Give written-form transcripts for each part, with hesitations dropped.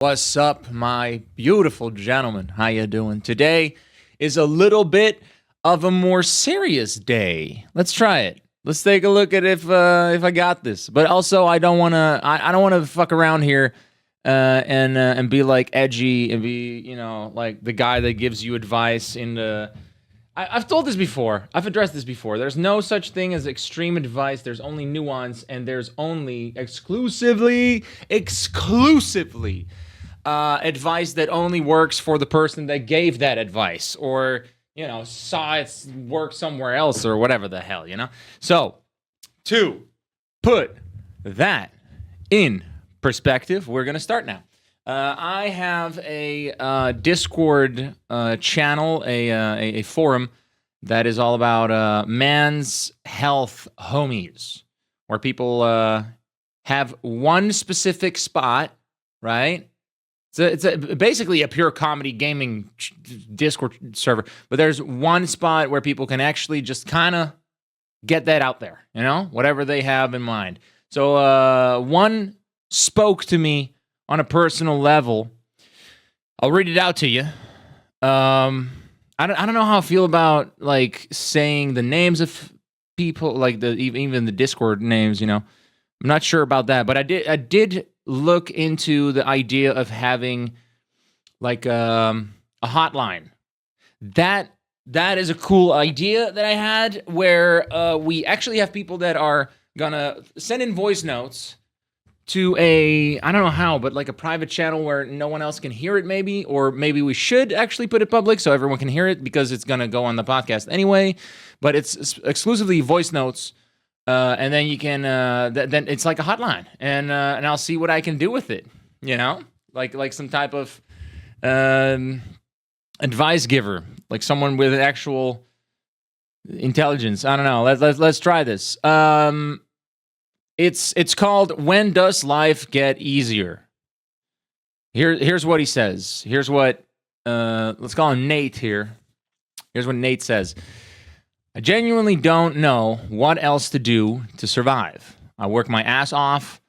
What's up, my beautiful gentlemen? How you doing? Today is a little bit of a more serious day. Let's try it. Let's take a look at if I got this. But also, I don't want to. I don't want to fuck around here and be like edgy and be like the guy that gives you advice in the. I've told this before. I've addressed this before. There's no such thing as extreme advice. There's only nuance, and there's only exclusively advice that only works for the person that gave that advice, or saw it work somewhere else, or whatever the hell, So, to put that in perspective, we're gonna start now. I have a Discord channel, a forum that is all about man's health homies, where people have one specific spot, right? It's basically a pure comedy gaming Discord server, but there's one spot where people can actually just kind of get that out there, whatever they have in mind. So one spoke to me on a personal level. I'll read it out to you. I don't know how I feel about like saying the names of people, like even the Discord names. I'm not sure about that, but I did look into the idea of having like a hotline. That is a cool idea that I had, where we actually have people that are gonna send in voice notes to I don't know how, but like a private channel where no one else can hear it, maybe, or maybe we should actually put it public so everyone can hear it, because it's gonna go on the podcast anyway. But it's exclusively voice notes. And then you can, then it's like a hotline, and I'll see what I can do with it, like some type of advice giver, like someone with actual intelligence. I don't know. Let's try this. It's called "When Does Life Get Easier?" Here's what he says. Here's what let's call him Nate here. Here's what Nate says. I genuinely don't know what else to do to survive. I work my ass off,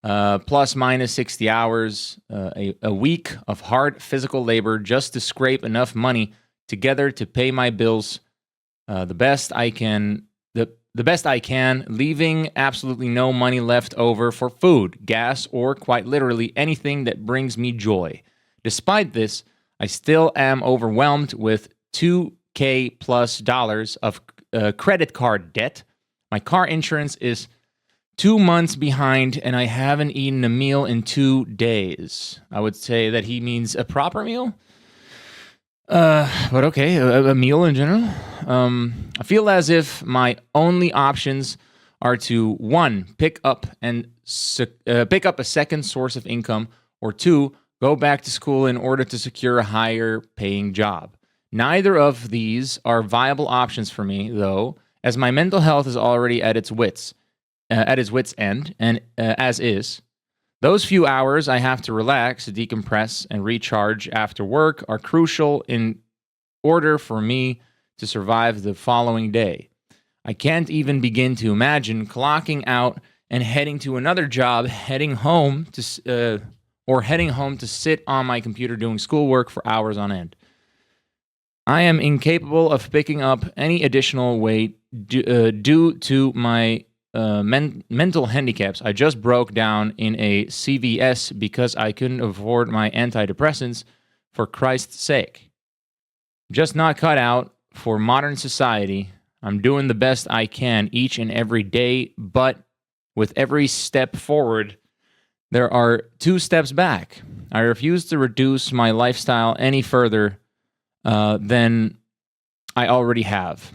plus minus 60 hours a week of hard physical labor just to scrape enough money together to pay my bills the best I can, leaving absolutely no money left over for food, gas, or quite literally anything that brings me joy. Despite this, I still am overwhelmed with $2,000 plus of credit card debt. My car insurance is 2 months behind, and I haven't eaten a meal in 2 days. I would say that he means a proper meal. But okay, a meal in general. I feel as if my only options are to, 1, pick up a second source of income, or 2, go back to school in order to secure a higher paying job. Neither of these are viable options for me, though, as my mental health is already at its wits end, and as is. Those few hours I have to relax, decompress, and recharge after work are crucial in order for me to survive the following day. I can't even begin to imagine clocking out and heading to another job, heading home to sit on my computer doing schoolwork for hours on end. I am incapable of picking up any additional weight due to my mental handicaps. I just broke down in a CVS because I couldn't afford my antidepressants, for Christ's sake. Just not cut out for modern society. I'm doing the best I can each and every day, but with every step forward, there are 2 steps back. I refuse to reduce my lifestyle any further than I already have.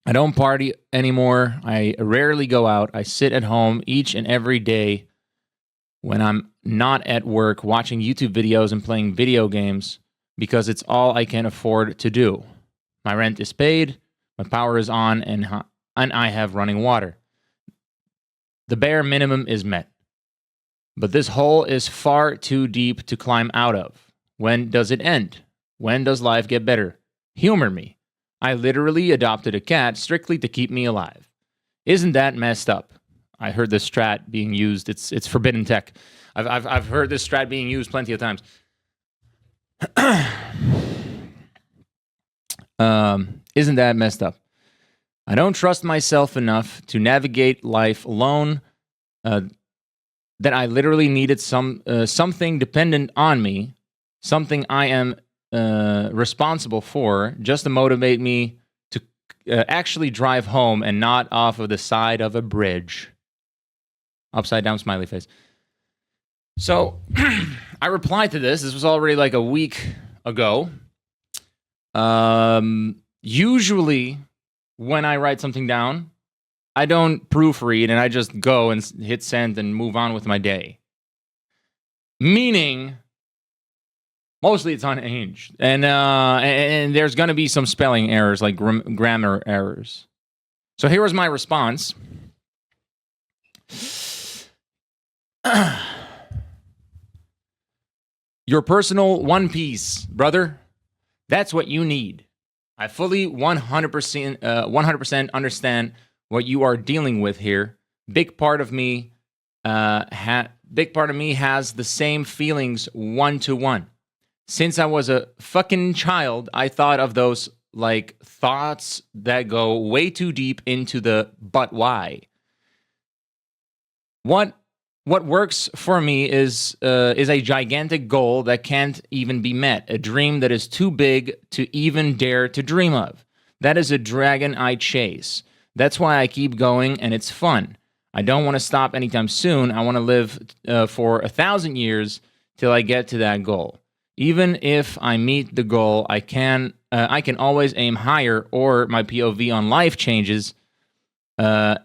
I don't party anymore. I rarely go out. I sit at home each and every day when I'm not at work, watching YouTube videos and playing video games, because it's all I can afford to do. My rent is paid, my power is on, and I have running water. The bare minimum is met. But this hole is far too deep to climb out of. When does it end? When does life get better? Humor me. I literally adopted a cat strictly to keep me alive. Isn't that messed up? I heard this strat being used. It's forbidden tech. I've heard this strat being used plenty of times. Isn't that messed up? I don't trust myself enough to navigate life alone. That I literally needed something dependent on me, something I am responsible for, just to motivate me to actually drive home and not off of the side of a bridge. Upside down smiley face. So I replied to this. This was already like a week ago. Usually when I write something down, I don't proofread and I just go and hit send and move on with my day. Meaning, mostly it's unhinged. And there's going to be some spelling errors, like grammar errors. So here was my response. Your personal One Piece, brother. That's what you need. I fully 100% understand what you are dealing with here. Big part of me has the same feelings 1-to-1. Since I was a fucking child, I thought of those like thoughts that go way too deep into the but why. What works for me is a gigantic goal that can't even be met, a dream that is too big to even dare to dream of. That is a dragon I chase. That's why I keep going, and it's fun. I don't want to stop anytime soon. I want to live for 1,000 years till I get to that goal. Even if I meet the goal, I can always aim higher, or my POV on life changes. And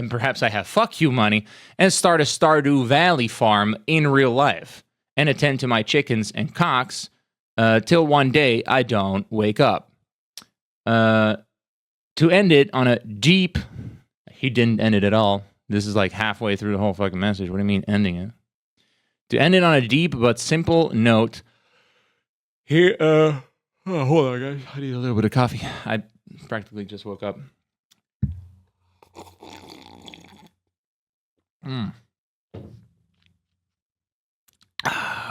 perhaps I have fuck you money and start a Stardew Valley farm in real life and attend to my chickens and cocks till one day I don't wake up. To end it on a deep, he didn't end it at all. This is like halfway through the whole fucking message. What do you mean ending it? To end it on a deep but simple note. Here, hold on, guys. I need a little bit of coffee. I practically just woke up.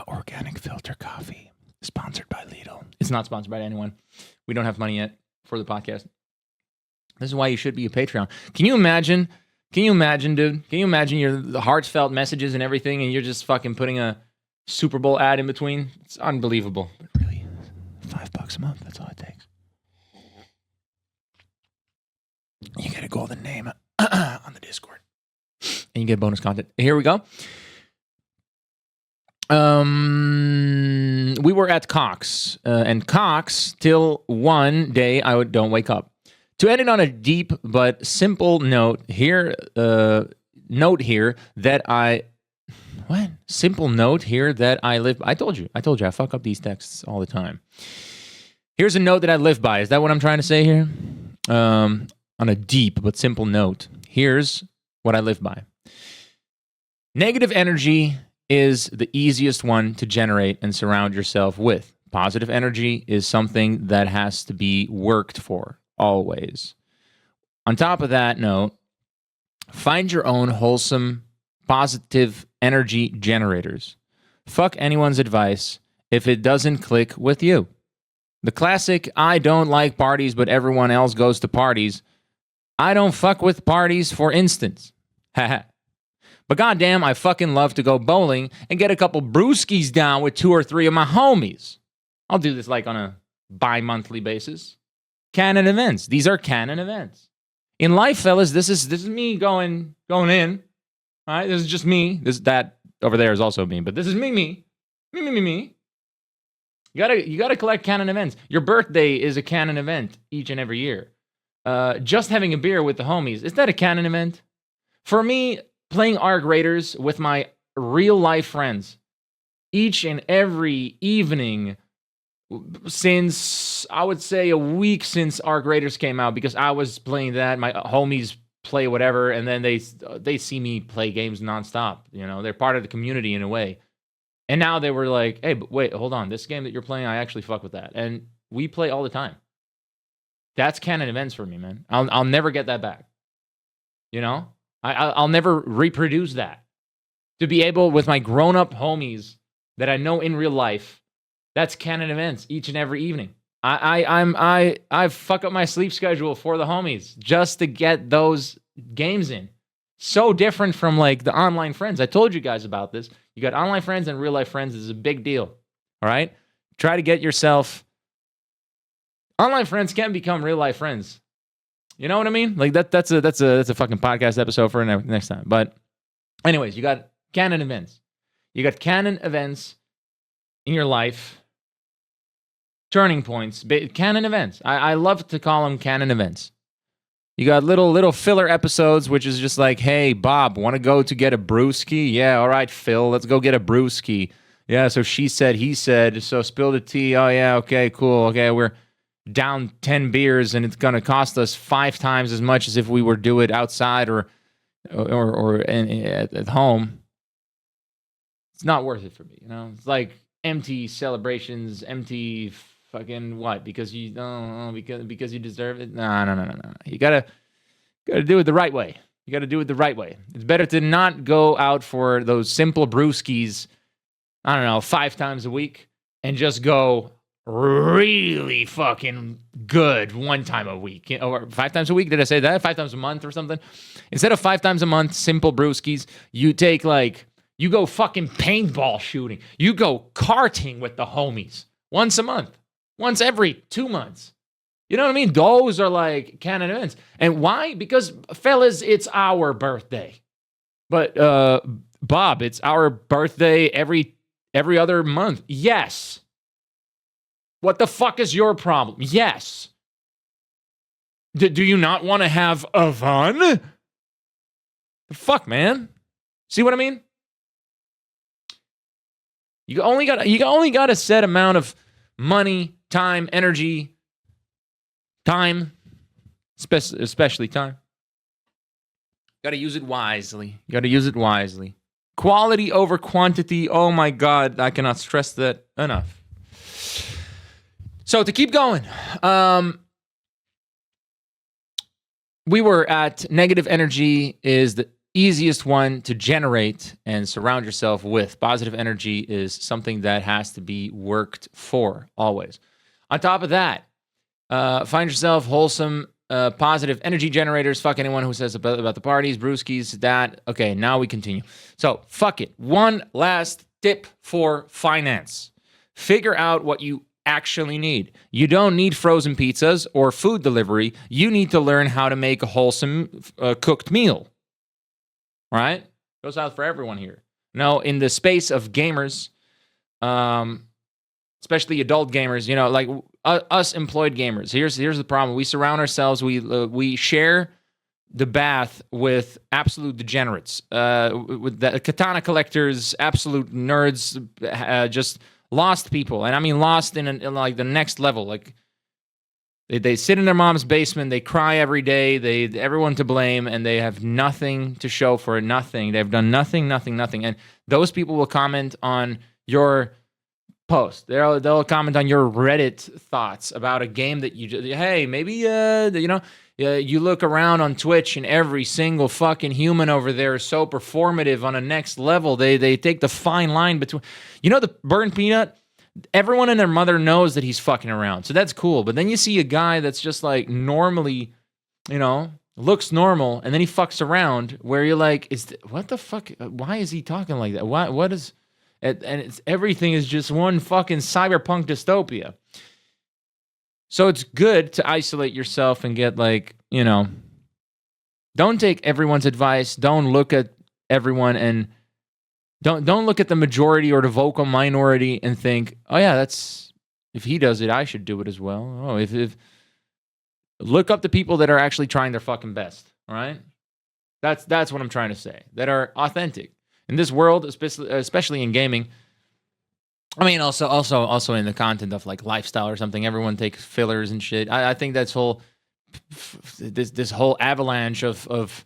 Organic filter coffee. Sponsored by Lidl. It's not sponsored by anyone. We don't have money yet for the podcast. This is why you should be a Patreon. Can you imagine, dude? Can you imagine the heartfelt messages and everything, and you're just fucking putting a Super Bowl ad in between? It's unbelievable. But really, $5 a month, that's all it takes. You get a golden name on the Discord. And you get bonus content. Here we go. We were at Cox. And Cox, till one day I don't wake up. To end it on a deep but simple note here, that I... What? Simple note here that I live... I told you, I fuck up these texts all the time. Here's a note that I live by. Is that what I'm trying to say here? On a deep but simple note. Here's what I live by. Negative energy is the easiest one to generate and surround yourself with. Positive energy is something that has to be worked for, always. On top of that note, find your own wholesome, positive energy generators. Fuck anyone's advice if it doesn't click with you. The classic, I don't like parties, but everyone else goes to parties. I don't fuck with parties, for instance. Haha. But goddamn, I fucking love to go bowling and get a couple brewskis down with 2 or 3 of my homies. I'll do this like on a bi-monthly basis. Canon events. These are canon events. In life, fellas, this is me going in. All right, this is just me. That over there is also me, but this is me. Me. You gotta collect canon events. Your birthday is a canon event each and every year. Just having a beer with the homies, is that a canon event? For me, playing Arc Raiders with my real life friends each and every evening since, I would say, a week since Arc Raiders came out, because I was playing that, my homies play whatever, and then they see me play games nonstop. You know, they're part of the community in a way. And now they were like, hey, but wait, hold on. This game that you're playing, I actually fuck with that. And we play all the time. That's canon events for me, man. I'll never get that back. You know? I'll never reproduce that. to be able, with my grown-up homies that I know in real life, that's canon events each and every evening. I fuck up my sleep schedule for the homies just to get those games in. So different from like the online friends. I told you guys about this. You got online friends and real life friends. This is a big deal. All right? Try to get yourself. Online friends can become real life friends. You know what I mean? Like that's a fucking podcast episode for next time. But anyways, you got canon events. You got canon events in your life. Turning points, canon events. I love to call them canon events. You got little filler episodes, which is just like, hey, Bob, want to go to get a brewski? Yeah, all right, Phil, let's go get a brewski. Yeah, so she said, he said, so spill the tea. Oh, yeah, okay, cool. Okay, we're down 10 beers, and it's going to cost us 5 times as much as if we were do it outside or at home. It's not worth it for me, you know? It's like empty celebrations, empty fucking what? Because you because you deserve it? No. You gotta do it the right way. You gotta do it the right way. It's better to not go out for those simple brewskis, I don't know, 5 times a week, and just go really fucking good 1 time a week. Or 5 times a week, did I say that? 5 times a month or something? Instead of 5 times a month, simple brewskis, you take you go fucking paintball shooting. You go karting with the homies once a month. Once every 2 months. You know what I mean? Those are like canon events. And why? Because, fellas, it's our birthday. But, Bob, it's our birthday every other month. Yes. What the fuck is your problem? Yes. Do you not want to have a fun? The fuck, man? See what I mean? You only got a set amount of money, time, energy, especially time. Got to use it wisely. Quality over quantity. Oh my God, I cannot stress that enough. So to keep going, we were at negative energy is the easiest one to generate and surround yourself with. Positive energy is something that has to be worked for always. On top of that, find yourself wholesome, positive energy generators. Fuck anyone who says about the parties, brewskis, that. Okay, now we continue. So, fuck it. One last tip for finance. Figure out what you actually need. You don't need frozen pizzas or food delivery. You need to learn how to make a wholesome cooked meal. Right? Goes out for everyone here. Now, in the space of gamers, especially adult gamers, you know, like us employed gamers. Here's the problem: we surround ourselves. We share the bath with absolute degenerates, with the katana collectors, absolute nerds, just lost people, and I mean lost in like the next level. Like they sit in their mom's basement, they cry every day, everyone to blame, and they have nothing to show for it. Nothing. They've done nothing. And those people will comment on your post. They'll comment on your Reddit thoughts about a game that you just, hey, maybe you look around on Twitch and every single fucking human over there is so performative on a next level. They take the fine line between, the burnt peanut. Everyone and their mother knows that he's fucking around, so that's cool. But then you see a guy that's just like normally, looks normal, and then he fucks around. Where you're like, what the fuck? Why is he talking like that? What is? And everything is just one fucking cyberpunk dystopia. So it's good to isolate yourself and get don't take everyone's advice. Don't look at everyone and don't look at the majority or the vocal minority and think, oh yeah, if he does it, I should do it as well. Oh, if look up the people that are actually trying their fucking best. All right, that's what I'm trying to say. That are authentic in this world, especially in gaming. I mean, also in the content of like lifestyle or something. Everyone takes fillers and shit. I think that's this whole avalanche of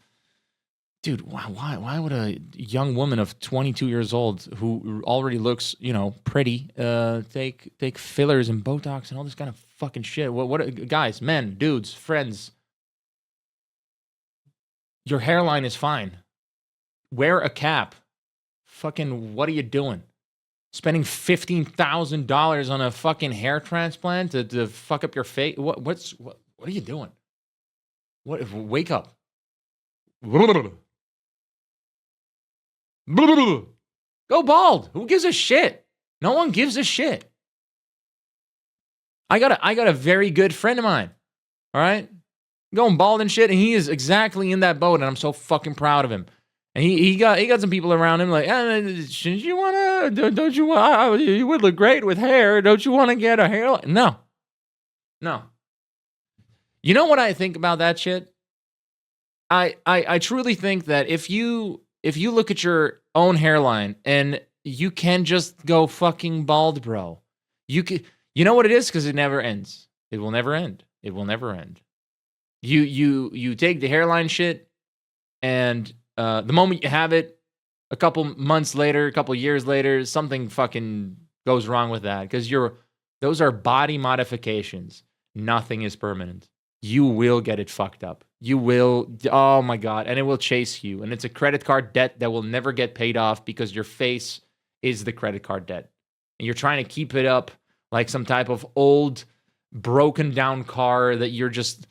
dude. Why would a young woman of 22 years old who already looks pretty take fillers and Botox and all this kind of fucking shit? What guys, men, dudes, friends? Your hairline is fine. Wear a cap. Fucking, what are you doing? Spending $15,000 on a fucking hair transplant to fuck up your face? What are you doing? Wake up. Go bald. Who gives a shit? No one gives a shit. I got a very good friend of mine. All right? Going bald and shit, and he is exactly in that boat, and I'm so fucking proud of him. And he got some people around him like, shouldn't you wanna? Don't you want? You would look great with hair. Don't you want to get a hairline? No. You know what I think about that shit? I truly think that if you look at your own hairline and you can just go fucking bald, bro, you know what it is? Because it never ends. It will never end. It will never end. You take the hairline shit, and the moment you have it, a couple months later, a couple years later, something fucking goes wrong with that, because those are body modifications. Nothing is permanent. You will get it fucked up. You will, oh my God, and it will chase you. And it's a credit card debt that will never get paid off because your face is the credit card debt. And you're trying to keep it up like some type of old, broken down car that you're just,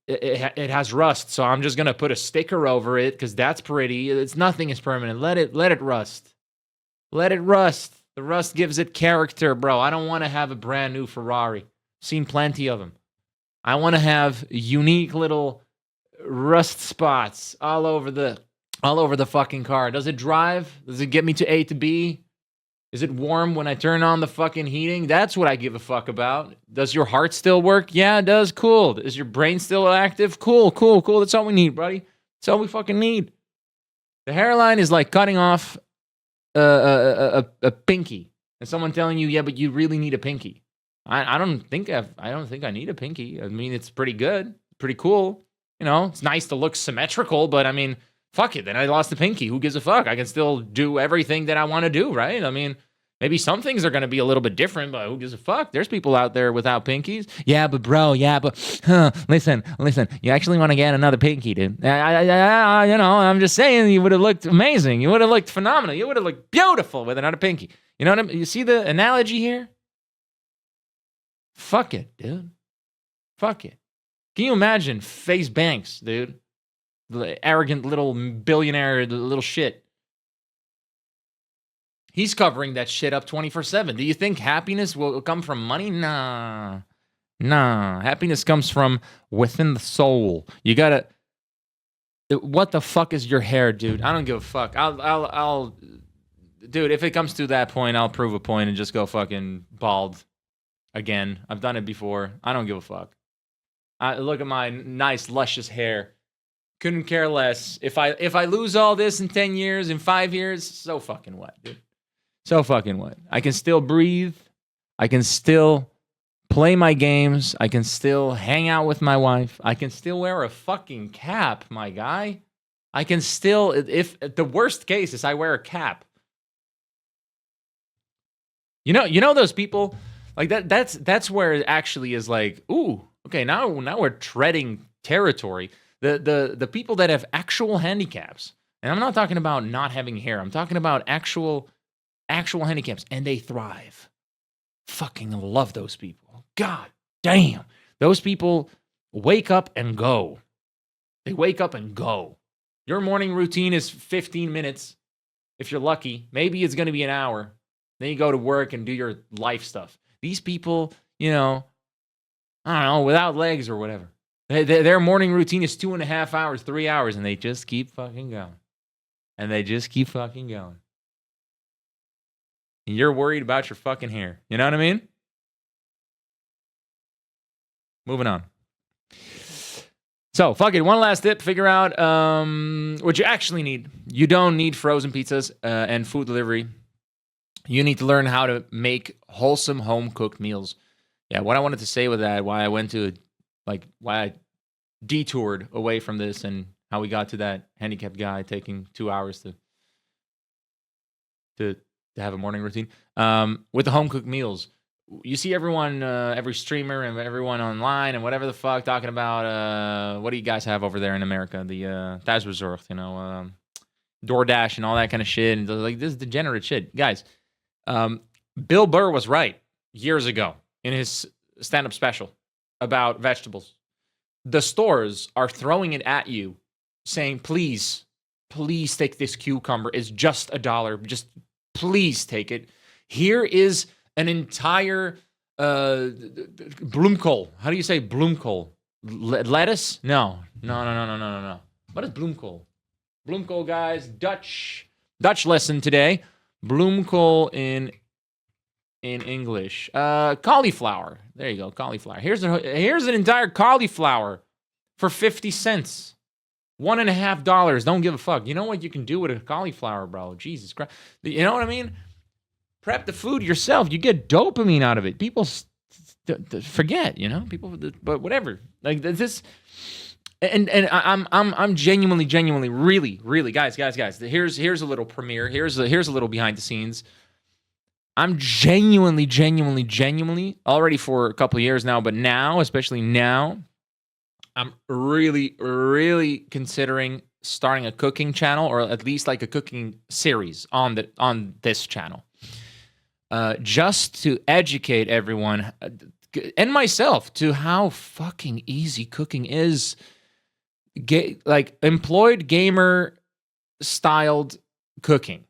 it has rust. So I'm just going to put a sticker over it because that's pretty. Nothing is permanent. Let it rust. Let it rust. The rust gives it character, bro. I don't want to have a brand new Ferrari. Seen plenty of them. I want to have unique little rust spots all over the fucking car. Does it drive? Does it get me to A to B? Is it warm when I turn on the fucking heating? That's what I give a fuck about. Does your heart still work? Yeah, it does. Cool. Is your brain still active? Cool. That's all we need, buddy. That's all we fucking need. The hairline is like cutting off a pinky, and someone telling you, yeah, but you really need a pinky. I don't think I need a pinky. I mean, it's pretty good, pretty cool. You know, it's nice to look symmetrical, but I mean, fuck it. Then I lost the pinky. Who gives a fuck? I can still do everything that I want to do, right? I mean, maybe some things are going to be a little bit different, but who gives a fuck? There's people out there without pinkies. Yeah, but bro, listen. You actually want to get another pinky, dude? I'm just saying, you would have looked amazing. You would have looked phenomenal. You would have looked beautiful with another pinky. You know what I mean? You see the analogy here? Fuck it, dude. Fuck it. Can you imagine Face Banks, dude? The arrogant little billionaire, little shit. He's covering that shit up 24/7. Do you think happiness will come from money? Nah. Happiness comes from within the soul. You gotta. What the fuck is your hair, dude? I don't give a fuck. I'll. Dude, if it comes to that point, I'll prove a point and just go fucking bald. Again, I've done it before. I don't give a fuck. Look at my nice, luscious hair. Couldn't care less. If I lose all this in 10 years, in 5 years, so fucking what, dude? So fucking what? I can still breathe. I can still play my games. I can still hang out with my wife. I can still wear a fucking cap, my guy. I can still, if the worst case is I wear a cap. You know those people. Like that's where it actually is like, ooh, okay, now we're treading territory. The people that have actual handicaps, and I'm not talking about not having hair. I'm talking about actual handicaps, and they thrive. Fucking love those people. God damn. Those people wake up and go. They wake up and go. Your morning routine is 15 minutes. If you're lucky, maybe it's going to be an hour. Then you go to work and do your life stuff. These people, I don't know, without legs or whatever. Their morning routine is 2.5 hours, 3 hours, and they just keep fucking going. And you're worried about your fucking hair. You know what I mean? Moving on. So, fuck it. One last tip. Figure out what you actually need. You don't need frozen pizzas and food delivery. You need to learn how to make wholesome home-cooked meals. Yeah, what I wanted to say with that, why I detoured away from this and how we got to that handicapped guy taking 2 hours to have a morning routine. With the home-cooked meals, you see everyone, every streamer and everyone online and whatever the fuck talking about, what do you guys have over there in America? The Thuisbezorgd, DoorDash and all that kind of shit. And like, this is degenerate shit. Guys, Bill Burr was right years ago in his stand-up special about vegetables. The stores are throwing it at you, saying, please take this cucumber. It's just $1. Just please take it. Here is an entire bloemkool. How do you say bloemkool? Lettuce? No. What is bloemkool? Bloemkool, guys. Dutch lesson today. Bloemkool in English. Cauliflower. There you go, cauliflower. Here's an entire cauliflower for 50 cents. $1.50. Don't give a fuck. You know what you can do with a cauliflower, bro? Jesus Christ. You know what I mean? Prep the food yourself. You get dopamine out of it. People forget, you know? But whatever. Like this. And I'm genuinely, really, guys. Here's a little premiere. Here's a little behind the scenes. I'm genuinely, already for a couple of years now, but now, especially now, I'm really considering starting a cooking channel, or at least like a cooking series on this channel, just to educate everyone and myself to how fucking easy cooking is. Like employed gamer styled cooking.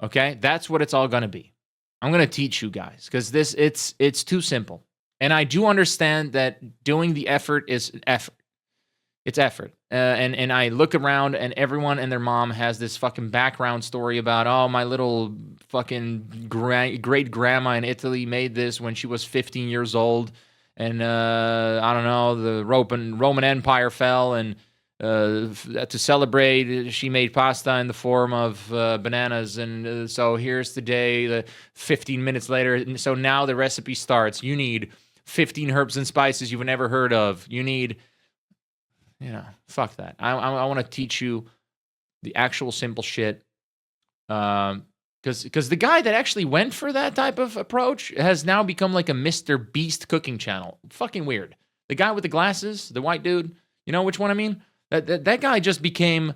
Okay, that's what it's all gonna be. I'm gonna teach you guys because it's too simple. And I do understand that doing the effort is effort. It's effort. And I look around and everyone and their mom has this fucking background story about, oh, my little fucking great grandma in Italy made this when she was 15 years old. And I don't know, the Roman Empire fell, and to celebrate, she made pasta in the form of bananas. And so here's today, 15 minutes later. And so now the recipe starts. You need 15 herbs and spices you've never heard of. You need, fuck that. I want to teach you the actual simple shit. Because the guy that actually went for that type of approach has now become like a Mr. Beast cooking channel. Fucking weird. The guy with the glasses, the white dude, you know which one I mean? That guy just became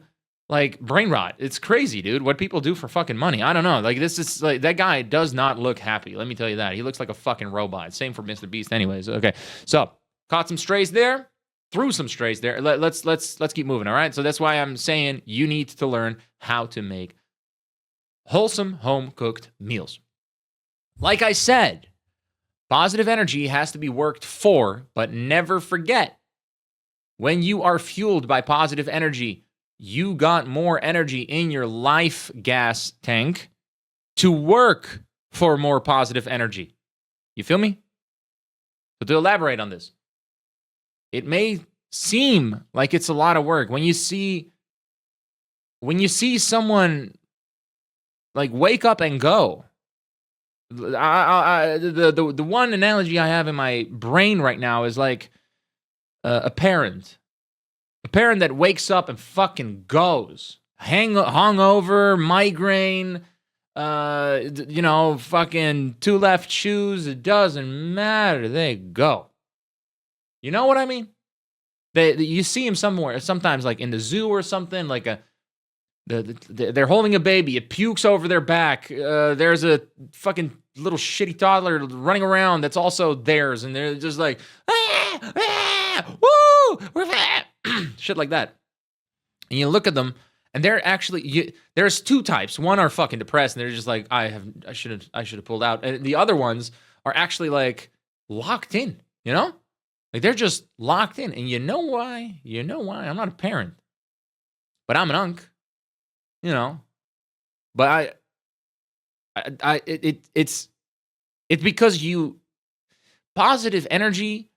like brain rot. It's crazy, dude. What people do for fucking money. I don't know. Like, this is like, that guy does not look happy. Let me tell you that. He looks like a fucking robot. Same for Mr. Beast anyways. Okay. So caught some strays there, threw some strays there. Let's keep moving. All right. So that's why I'm saying you need to learn how to make wholesome home cooked meals. Like I said, positive energy has to be worked for, but never forget, when you are fueled by positive energy, you got more energy in your life gas tank to work for more positive energy. You feel me? So to elaborate on this, it may seem like it's a lot of work when you see someone like wake up and go. The one analogy I have in my brain right now is like a parent that wakes up and fucking goes, hungover, migraine, fucking two left shoes. It doesn't matter. They go. You know what I mean? You see him somewhere, sometimes like in the zoo or something, like they're holding a baby. It pukes over their back. There's a fucking little shitty toddler running around that's also theirs, and they're just like, woo, shit like that. And you look at them, and they're actually there's two types. One are fucking depressed, and they're just like, I should have pulled out. And the other ones are actually like locked in. You know, like they're just locked in. And you know why? I'm not a parent, but I'm an unk. You know, but it's because positive energy.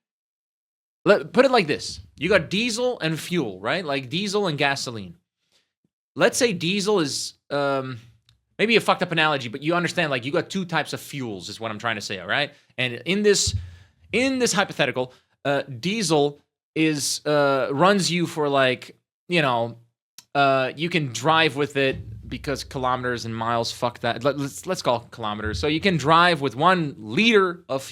Put it like this: you got diesel and fuel, right? Like diesel and gasoline. Let's say diesel is maybe a fucked up analogy, but you understand. Like you got two types of fuels, is what I'm trying to say, all right? And in this hypothetical, diesel is runs you for like, you can drive with it because kilometers and miles, fuck that. Let's call it kilometers. So you can drive with 1 liter of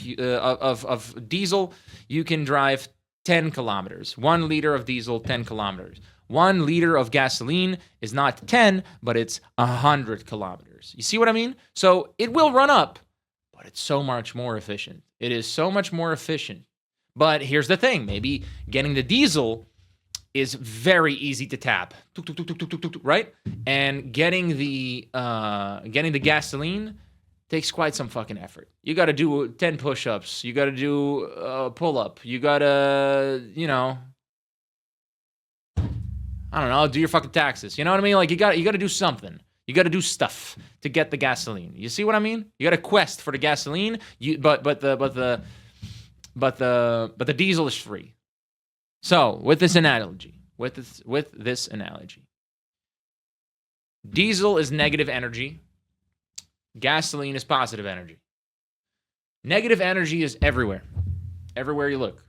diesel. You can drive 10 kilometers. 1 liter of diesel, 10 kilometers. 1 liter of gasoline is not 10, but it's 100 kilometers. You see what I mean? So it will run up, but it's so much more efficient. It is so much more efficient. But here's the thing. Maybe getting the diesel is very easy to tap, right? And getting the gasoline takes quite some fucking effort. You got to do 10 push-ups. You got to do a pull-up. You got to, I don't know, do your fucking taxes. You know what I mean? Like you got to do something. You got to do stuff to get the gasoline. You see what I mean? You got to quest for the gasoline. But the diesel is free. So with this analogy, diesel is negative energy. Gasoline is positive energy. Negative energy is everywhere. Everywhere you look.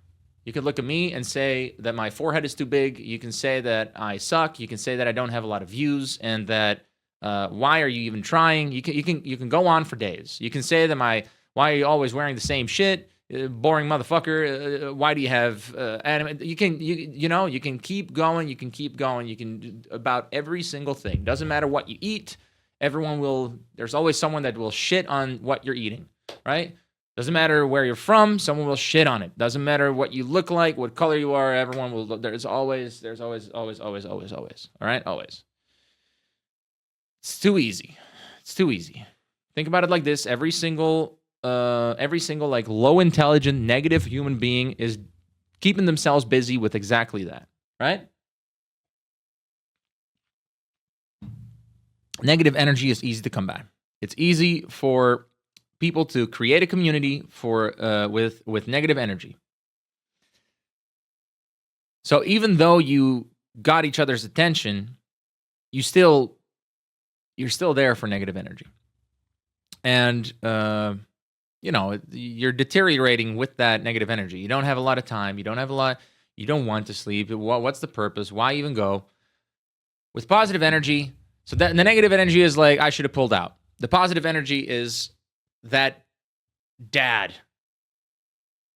You could look at me and say that my forehead is too big. You can say that I suck. You can say that I don't have a lot of views and that why are you even trying? You can go on for days. You can say that why are you always wearing the same shit? Boring motherfucker. Why do you have anime? You can keep going. You can keep going. You can do about every single thing. Doesn't matter what you eat. There's always someone that will shit on what you're eating, right? Doesn't matter where you're from, someone will shit on it. Doesn't matter what you look like, what color you are, everyone will. There's always. All right, always. It's too easy. Think about it like this: every single like low intelligent, negative human being is keeping themselves busy with exactly that, right? Negative energy is easy to combat. It's easy for people to create a community with negative energy. So even though you got each other's attention, you're still there for negative energy. And you're deteriorating with that negative energy. You don't have a lot of time. You don't want to sleep. What's the purpose? Why even go? With positive energy, so that the negative energy is like, I should have pulled out. The positive energy is that dad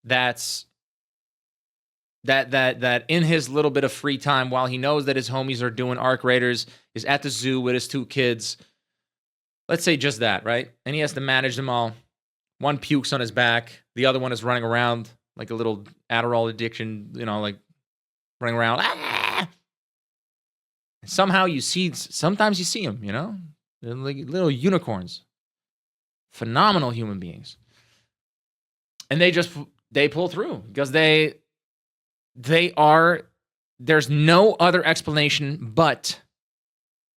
that in his little bit of free time, while he knows that his homies are doing arc raiders, is at the zoo with his 2 kids. Let's say just that, right? And he has to manage them all. One pukes on his back. The other one is running around like a little Adderall addiction, like running around. Ah! Sometimes you see them, They're like little unicorns. Phenomenal human beings. And they pull through because there's no other explanation but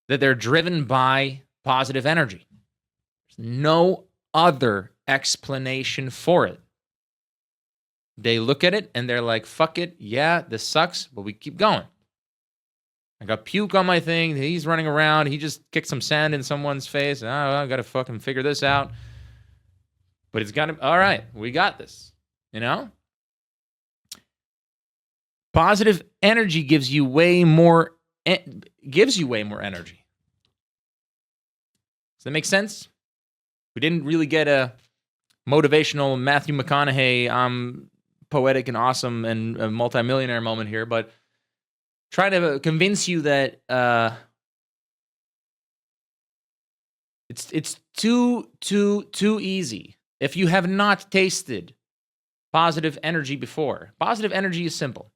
that they're driven by positive energy. There's no other explanation for it. They look at it and they're like, fuck it, yeah, this sucks, but we keep going. I got puke on my thing. He's running around. He just kicked some sand in someone's face. I got to fucking figure this out. But it's got to, all right, we got this, Positive energy gives you way more energy. Does that make sense? We didn't really get a motivational Matthew McConaughey, I'm poetic and awesome and a multimillionaire moment here, but trying to convince you that it's too easy. If you have not tasted positive energy before, positive energy is simple.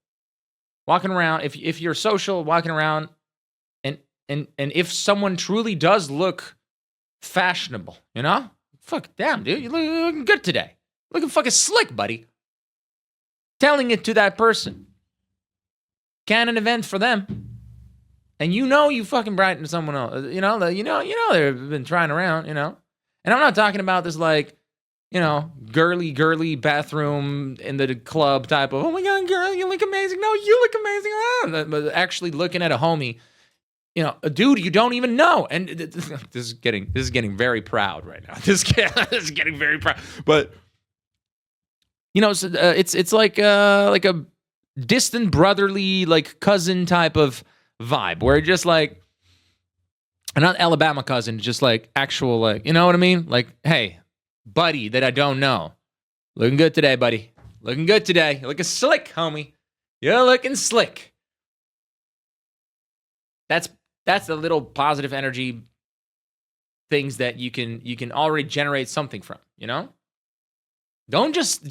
Walking around, if you're social, walking around, and if someone truly does look fashionable, fuck, damn, dude, you're looking good today. Looking fucking slick, buddy. Telling it to that person. Canon event for them. And you fucking brighten someone else. They've been trying around, And I'm not talking about this like, girly bathroom in the club type of, oh my God, girl, you look amazing. No, you look amazing. But actually looking at a homie, a dude you don't even know. And this is getting very proud right now. This is getting very proud. But, so, it's like a distant brotherly, like cousin type of vibe where just like, not Alabama cousin, just like actual, like, you know what I mean? Like, hey, buddy that I don't know. Looking good today, buddy. Looking good today. You're looking slick, homie. You're looking slick. That's the little positive energy things that you can already generate something from, you know? Don't just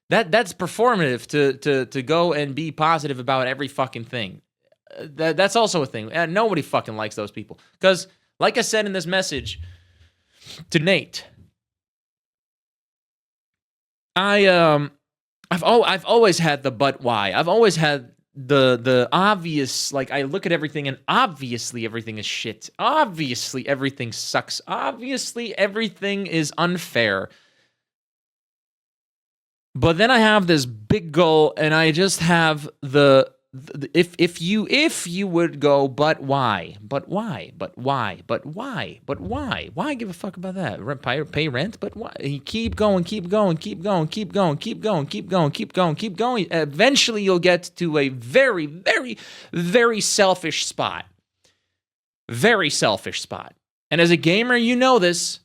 that's performative to go and be positive about every fucking thing. That's also a thing. And nobody fucking likes those people. Because, like I said in this message to Nate, I've always had the but why. I've always had the obvious, like, I look at everything and obviously everything is shit. Obviously everything sucks. Obviously everything is unfair. But then I have this big goal, and I just have if you would go, but why? But why? But why? But why? But why? Why give a fuck about that? Pay rent? But why? You keep going, keep going, keep going, keep going, keep going, keep going, keep going, keep going. Eventually you'll get to a very, very, very selfish spot. Very selfish spot. And as a gamer, you know this,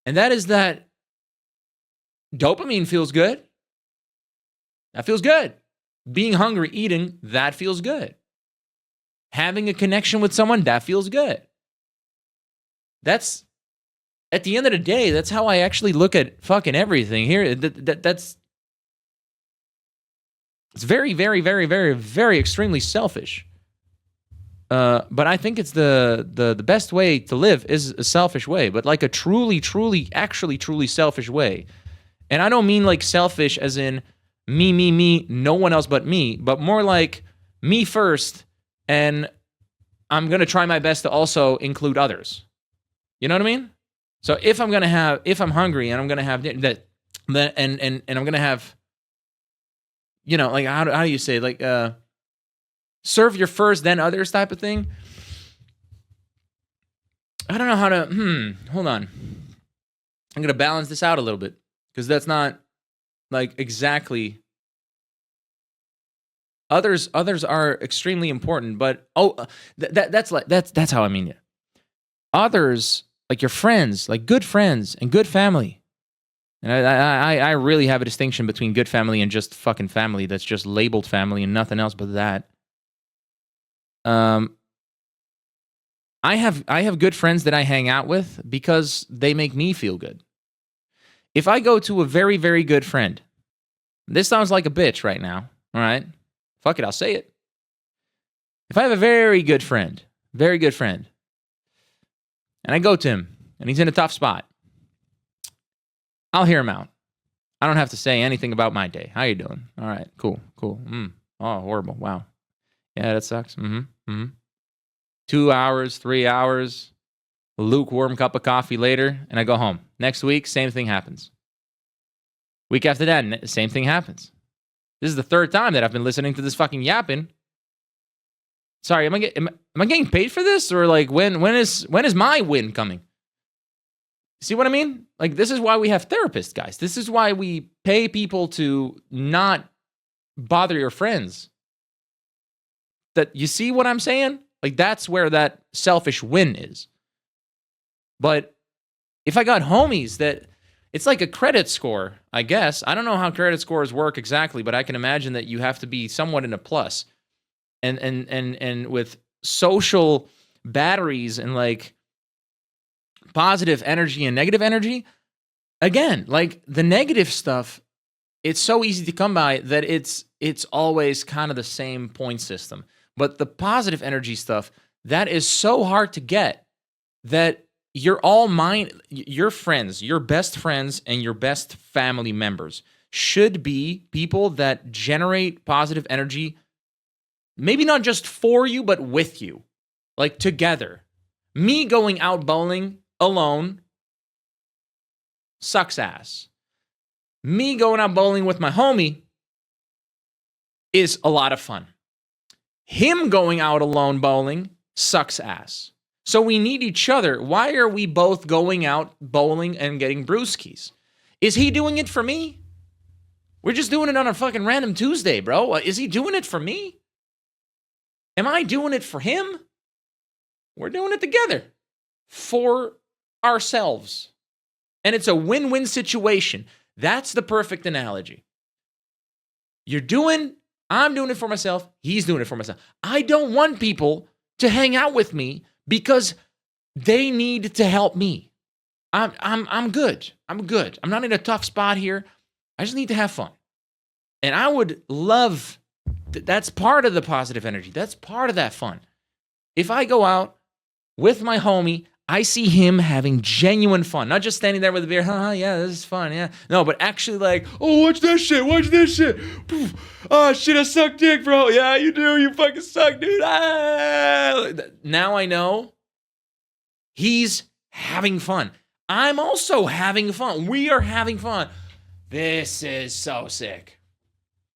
and that is that dopamine feels good. That feels good. Being hungry, eating, that feels good. Having a connection with someone, that feels good. That's, at the end of the day, that's how I actually look at fucking everything here. That's, it's very, very, very, very, very extremely selfish. But I think it's the best way to live is a selfish way, but like a truly, truly, actually truly selfish way. And I don't mean like selfish as in me, no one else but me, but more like me first, and I'm going to try my best to also include others. You know what I mean? So if I'm hungry and I'm going to have that, and I'm going to have, you know, like, how do you say, like, serve your first, then others type of thing. I don't know how to, hold on. I'm going to balance this out a little bit, because that's not, like, exactly. Others are extremely important, but that's how I mean it. Others, like your friends, like good friends and good family. And I really have a distinction between good family and just fucking family that's just labeled family and nothing else but that. I have good friends that I hang out with because they make me feel good. If I go to a very, very good friend, this sounds like a bitch right now, all right? Fuck it, I'll say it. If I have a very good friend, and I go to him, and he's in a tough spot, I'll hear him out. I don't have to say anything about my day. How you doing? All right, cool. Oh, horrible, wow. Yeah, that sucks. 2 hours, 3 hours, a lukewarm cup of coffee later, and I go home. Next week, same thing happens. Week after that, same thing happens. This is the third time that I've been listening to this fucking yapping. Sorry, am I getting paid for this? Or like, when is my win coming? See what I mean? Like, this is why we have therapists, guys. This is why we pay people to not bother your friends. That, you see what I'm saying? Like, that's where that selfish win is. But if I got homies that, it's like a credit score, I guess. I don't know how credit scores work exactly, but I can imagine that you have to be somewhat in a plus. And with social batteries and like positive energy and negative energy, again, like the negative stuff, it's so easy to come by that it's always kind of the same point system. But the positive energy stuff, that is so hard to get that your friends, your best friends, and your best family members should be people that generate positive energy, maybe not just for you, but with you, like together. Me going out bowling alone sucks ass. Me going out bowling with my homie is a lot of fun. Him going out alone bowling sucks ass. So we need each other. Why are we both going out bowling and getting brewskis? Is he doing it for me? We're just doing it on a fucking random Tuesday, bro. Is he doing it for me? Am I doing it for him? We're doing it together for ourselves. And it's a win-win situation. That's the perfect analogy. I'm doing it for myself. He's doing it for myself. I don't want people to hang out with me because they need to help me. I'm good. I'm good. I'm not in a tough spot here. I just need to have fun. And I would love, that's part of the positive energy. That's part of that fun. If I go out with my homie, I see him having genuine fun, not just standing there with a beer. Yeah, this is fun. Yeah. No, but actually like, oh, watch this shit. Watch this shit. Oh, shit, I suck dick, bro. Yeah, you do. You fucking suck, dude. Now I know he's having fun. I'm also having fun. We are having fun. This is so sick.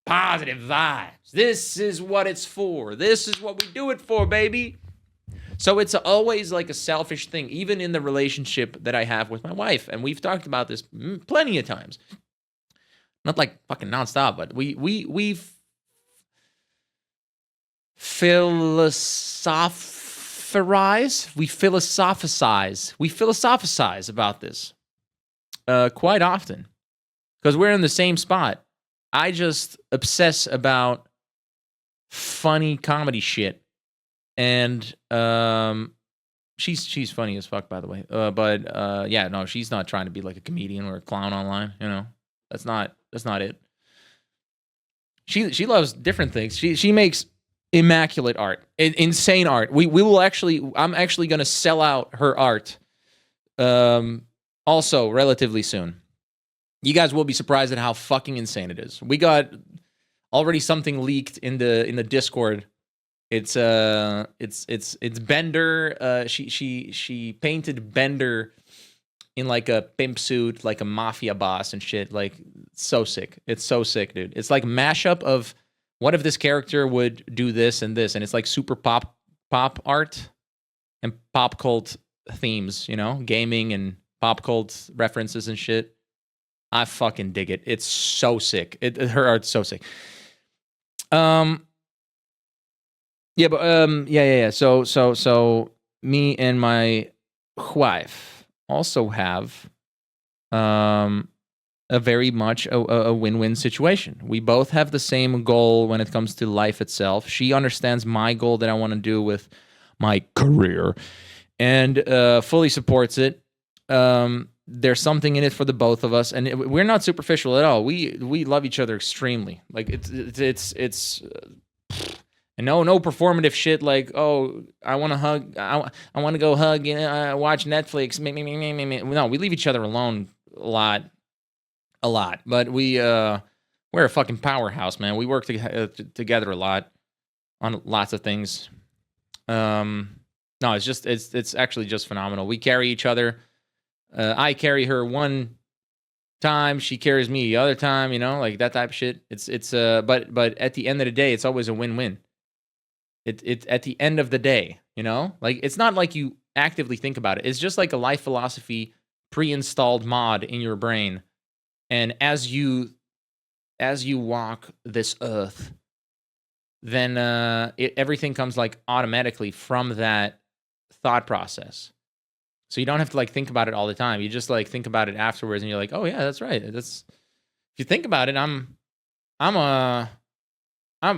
Positive vibes. This is what it's for. This is what we do it for, baby. So it's always like a selfish thing, even in the relationship that I have with my wife. And we've talked about this plenty of times. Not like fucking nonstop, but we philosophize about this quite often because we're in the same spot. I just obsess about funny comedy shit. And she's funny as fuck, by the way. But yeah, no, she's not trying to be like a comedian or a clown online. You know, that's not it. She loves different things. She makes immaculate art, insane art. I'm actually gonna sell out her art. Also relatively soon. You guys will be surprised at how fucking insane it is. We got already something leaked in the Discord. It's Bender. She painted Bender in like a pimp suit, like a mafia boss and shit. Like so sick. It's so sick, dude. It's like a mashup of what if this character would do this, and it's like super pop art and pop cult themes, you know, gaming and pop cult references and shit. I fucking dig it. It's so sick. Her art's so sick. Yeah, but yeah. So me and my wife also have a very much a win-win situation. We both have the same goal when it comes to life itself. She understands my goal that I want to do with my career and fully supports it. There's something in it for the both of us, and we're not superficial at all. We love each other extremely. Like it's and no performative shit like, oh, I want to hug, I want to go hug and watch Netflix. No, we leave each other alone a lot. But we're a fucking powerhouse, man. We work together a lot on lots of things. No, it's actually just phenomenal. We carry each other. I carry her one time, she carries me the other time, you know, like that type of shit. But at the end of the day, it's always a win-win. It at the end of the day, you know, like it's not like you actively think about it. It's just like a life philosophy pre-installed mod in your brain. And as you walk this earth, then everything comes like automatically from that thought process. So you don't have to like think about it all the time. You just like think about it afterwards, and you're like, oh yeah, that's right. If you think about it, I'm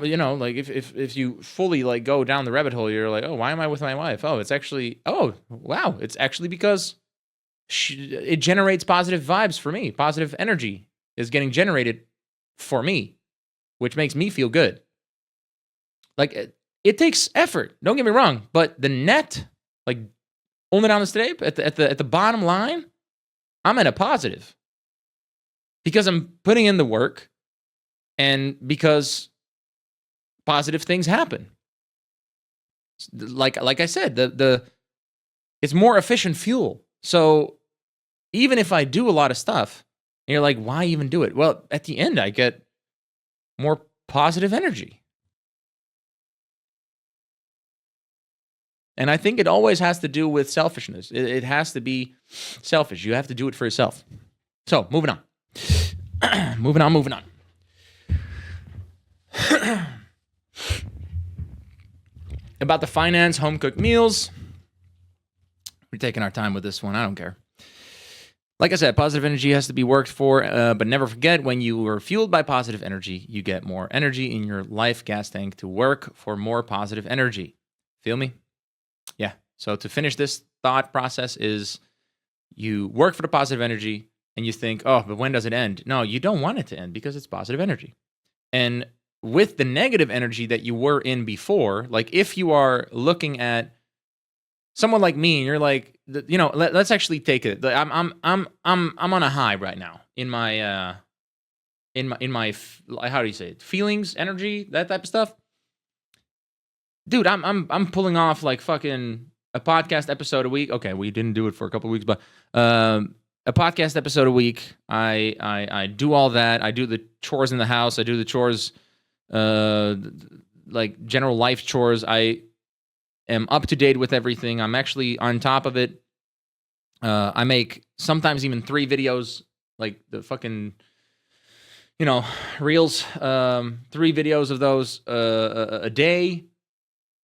you know, like if you fully like go down the rabbit hole, you're like, oh, why am I with my wife? Oh, it's actually, oh wow, it's actually because it generates positive vibes for me. Positive energy is getting generated for me, which makes me feel good. Like it takes effort. Don't get me wrong, but the net, like onderaan de streep, at the bottom line, I'm at a positive because I'm putting in the work, and because positive things happen. Like I said, the it's more efficient fuel. So even if I do a lot of stuff, and you're like, why even do it? Well, at the end, I get more positive energy. And I think it always has to do with selfishness. It has to be selfish. You have to do it for yourself. So, moving on. moving on. About the finance, home-cooked meals. We're taking our time with this one. I don't care. Like I said, positive energy has to be worked for, but never forget, when you are fueled by positive energy, you get more energy in your life gas tank to work for more positive energy. Feel me? Yeah. So to finish this thought process is you work for the positive energy and you think, oh, but when does it end? No, you don't want it to end because it's positive energy. And with the negative energy that you were in before, like if you are looking at someone like me and you're like, let's actually take it. I'm on a high right now in my how do you say it? Feelings, energy, that type of stuff. Dude, I'm pulling off like fucking a podcast episode a week. Okay, we didn't do it for a couple of weeks, but a podcast episode a week. I do all that. I do the chores in the house. I do the chores, like general life chores. I am up to date with everything. I'm actually on top of it. I make sometimes even 3 videos, like the fucking, reels. 3 videos of those a day.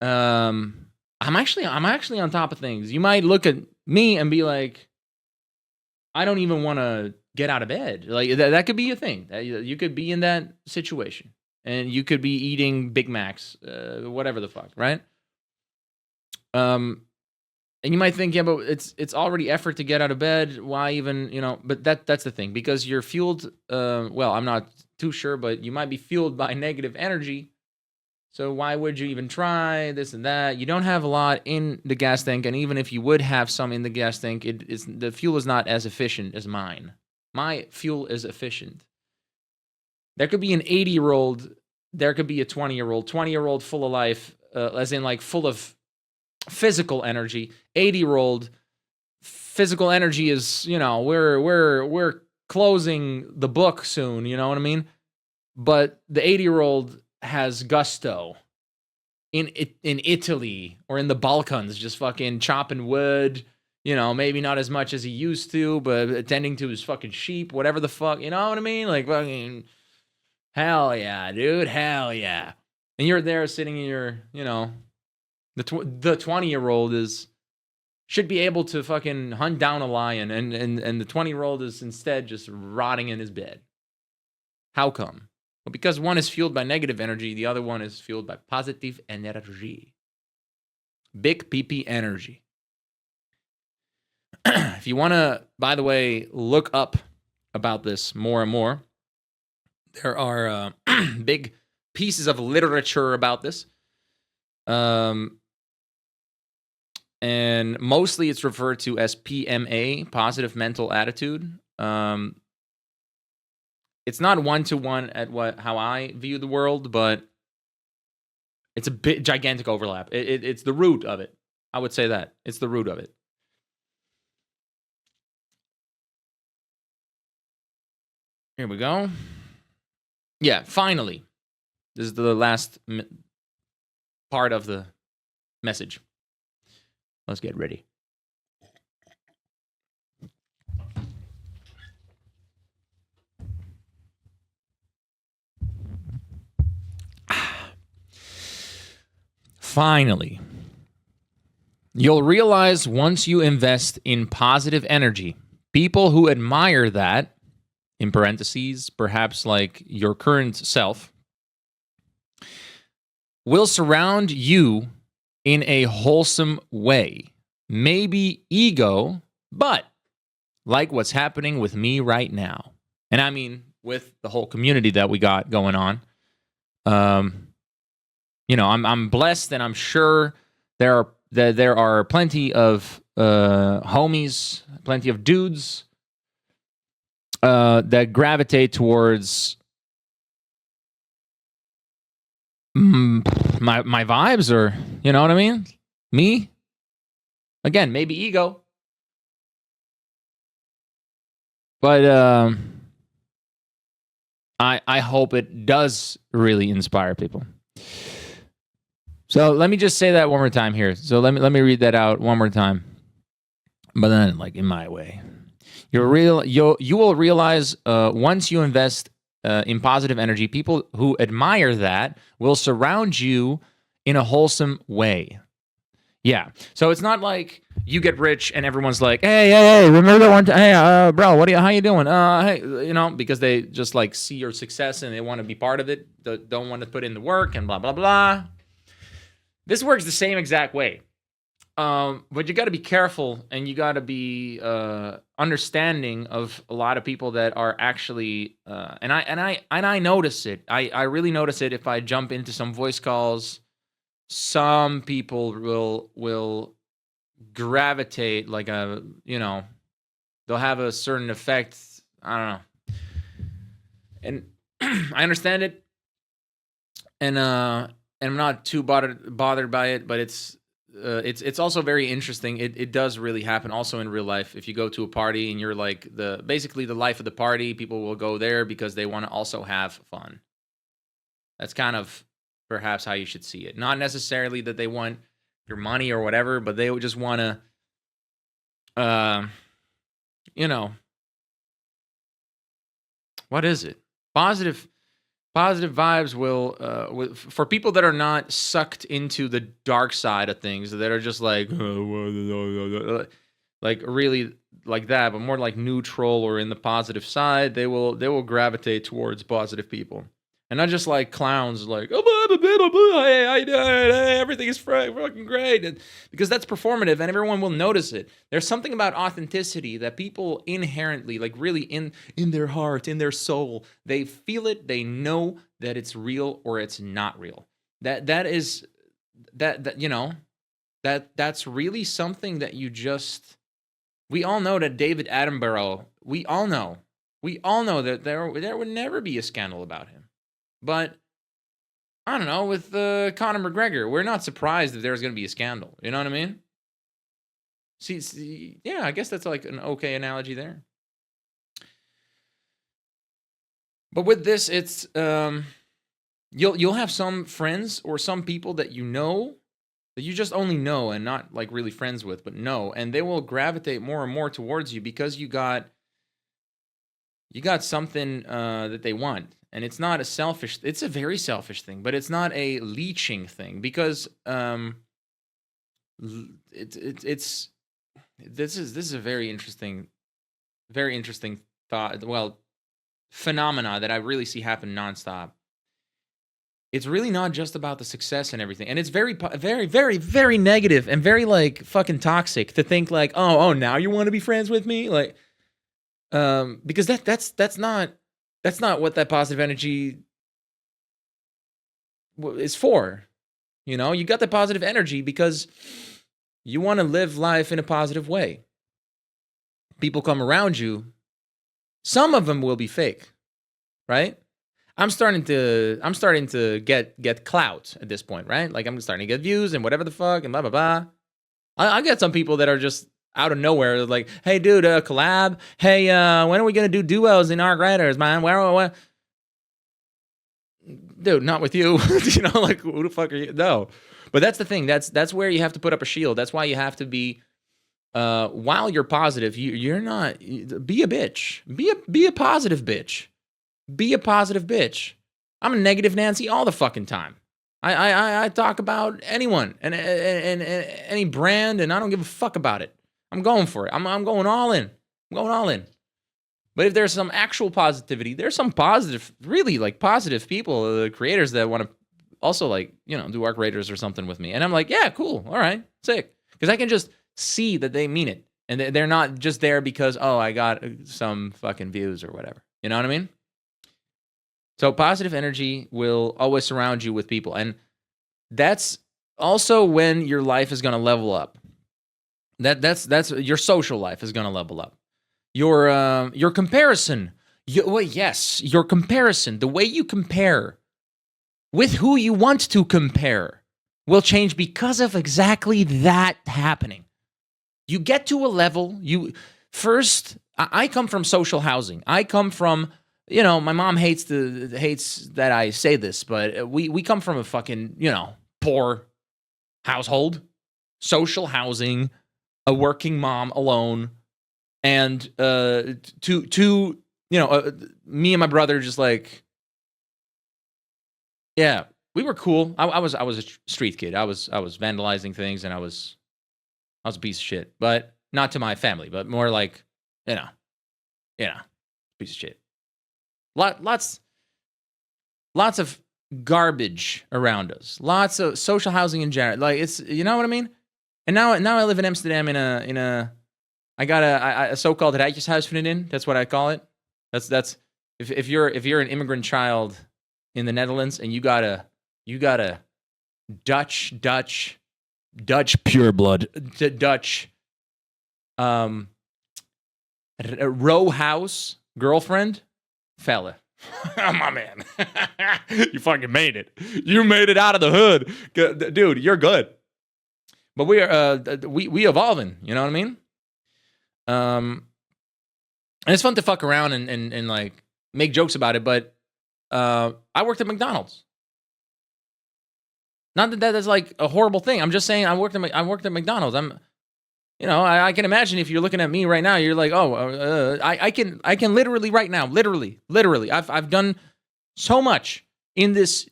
I'm actually on top of things. You might look at me and be like, I don't even want to get out of bed. Like that could be a thing. You could be in that situation, and you could be eating Big Macs, whatever the fuck, right? And you might think, yeah, but it's already effort to get out of bed. Why even, But that's the thing, because you're fueled. Well, I'm not too sure, but you might be fueled by negative energy. So why would you even try this and that? You don't have a lot in the gas tank, and even if you would have some in the gas tank, the fuel is not as efficient as mine. My fuel is efficient. There could be an 80-year-old, there could be a 20-year-old, 20-year-old full of life, as in like full of physical energy. 80-year-old physical energy is, we're closing the book soon, you know what I mean? But the 80-year-old has gusto in Italy or in the Balkans, just fucking chopping wood, maybe not as much as he used to, but attending to his fucking sheep, whatever the fuck, you know what I mean? Like fucking, hell yeah, dude, hell yeah. And you're there sitting in your, the 20-year-old should be able to fucking hunt down a lion, and the 20-year-old is instead just rotting in his bed. How come? Well, because one is fueled by negative energy, the other one is fueled by positive energy. Big PP energy. If you want to, by the way, look up about this more and more, there are big pieces of literature about this. And mostly it's referred to as PMA, positive mental attitude. It's not one-to-one at how I view the world, but it's a bit gigantic overlap. It's the root of it. I would say that. It's the root of it. Here we go. Yeah, finally. This is the last part of the message. Let's get ready. Finally, you'll realize once you invest in positive energy, people who admire that, in parentheses, perhaps like your current self, will surround you in a wholesome way. Maybe ego, but like what's happening with me right now. And I mean, with the whole community that we got going on. I'm blessed, and I'm sure there are plenty of homies, plenty of dudes that gravitate towards my vibes, or you know what I mean? Me? Again, maybe ego. But I hope it does really inspire people. So let me just say that one more time here. So let me read that out one more time. But then, like in my way, you will realize once you invest in positive energy, people who admire that will surround you in a wholesome way. Yeah. So it's not like you get rich and everyone's like, hey, remember that one time? Hey, bro, how you doing? Hey, because they just like see your success and they want to be part of it. Don't want to put in the work and blah, blah, blah. This works the same exact way. But you got to be careful, and you got to be understanding of a lot of people that are actually, and I notice it. I really notice it if I jump into some voice calls. Some people will gravitate like they'll have a certain effect. I don't know, and I understand it, and I'm not too bothered by it, but it's also very interesting. It does really happen also in real life. If you go to a party and you're like basically the life of the party, people will go there because they want to also have fun. That's kind of perhaps how you should see it. Not necessarily that they want your money or whatever, but they would just want to, what is it? Positive vibes will for people that are not sucked into the dark side of things, that are just like really like that, but more like neutral or in the positive side, they will gravitate towards positive people. And not just like clowns, like, oh, hey, everything is fucking great. And because that's performative and everyone will notice it. There's something about authenticity that people inherently, like really in their heart, in their soul, they feel it, they know that it's real or it's not real. That's really something that we all know that David Attenborough, we all know that there would never be a scandal about him. But I don't know, with Conor McGregor, we're not surprised if there's going to be a scandal. You know what I mean? See, yeah, I guess that's like an okay analogy there. But with this, it's you'll have some friends or some people that you know, that you just only know and not like really friends with, but know, and they will gravitate more and more towards you because you got something that they want. And it's not it's a very selfish thing, but it's not a leeching thing, because this is a very interesting phenomena that I really see happen nonstop. It's really not just about the success and everything, and it's very, very, very, very negative and very like fucking toxic to think like, oh, now you want to be friends with me, like, because that's not what that positive energy is for. You got the positive energy because you want to live life in a positive way. People come around you. Some of them will be fake, right? I'm starting to get clout at this point, right? Like, I'm starting to get views and whatever the fuck and blah blah blah. I get some people that are just out of nowhere, like, hey dude, collab. Hey, when are we gonna do duos in Arc Raiders, man? Where? Dude, not with you. Like, who the fuck are you? No. But that's the thing. That's where you have to put up a shield. That's why you have to be, while you're positive, you're not, be a bitch. Be a positive bitch. Be a positive bitch. I'm a negative Nancy all the fucking time. I talk about anyone and any brand, and I don't give a fuck about it. I'm going for it. I'm going all in. I'm going all in. But if there's some actual positivity, there's some positive, really like positive people, the creators that want to also like, do Arc Raiders or something with me. And I'm like, yeah, cool. All right, sick. Because I can just see that they mean it. And they're not just there because, oh, I got some fucking views or whatever. You know what I mean? So positive energy will always surround you with people. And that's also when your life is going to level up. That's your social life is going to level up. Your comparison. Your comparison. The way you compare with who you want to compare will change because of exactly that happening. You get to a level. I come from social housing. I come from, my mom hates that I say this, but we come from a fucking, poor household, social housing, a working mom alone, and me and my brother just like, yeah, we were cool. I was a street kid. I was vandalizing things, and I was a piece of shit, but not to my family, but more like, piece of shit. Lots of garbage around us. Lots of social housing in general. Like, it's, you know what I mean? And now I live in Amsterdam I got a so-called rijtjeshuisvriendin. That's what I call it. That's if you're an immigrant child in the Netherlands and you got a Dutch pureblood Dutch row house girlfriend fella. My man. You fucking made it. You made it out of the hood. Dude, you're good. But we evolving, you know what I mean? And it's fun to fuck around and like make jokes about it, but I worked at McDonald's. Not that that's like a horrible thing. I'm just saying I worked at McDonald's. I can imagine if you're looking at me right now, you're like, oh, I can literally right now, literally, I've done so much in this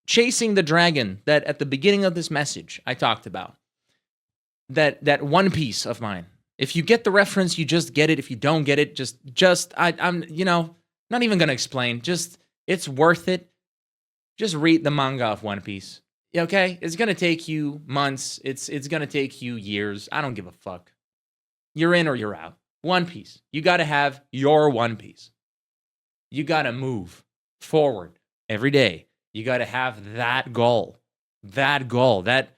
chasing the dragon that at the beginning of this message I talked about. That one piece of mine. If you get the reference, you just get it. If you don't get it, I'm not even gonna explain. Just it's worth it. Just read the manga of One Piece. Okay? It's gonna take you months. It's gonna take you years. I don't give a fuck. You're in or you're out. One Piece. You gotta have your One Piece. You gotta move forward every day. You gotta have that goal. That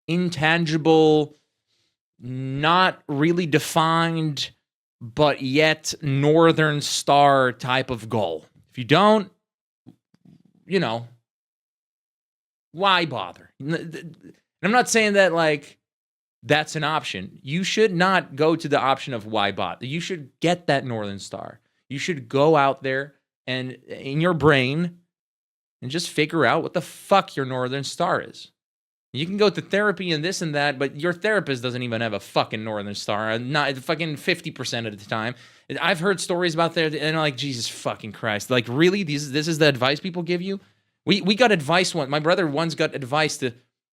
intangible, not really defined, but yet Northern Star type of goal. If you don't, why bother? I'm not saying that like that's an option. You should not go to the option of why bother. You should get that Northern Star. You should go out there and in your brain and just figure out what the fuck your Northern Star is. You can go to therapy and this and that, but your therapist doesn't even have a fucking Northern Star. Not fucking 50% of the time. I've heard stories about that, and I'm like, Jesus fucking Christ. Like, really? This is the advice people give you? We got advice once. My brother once got advice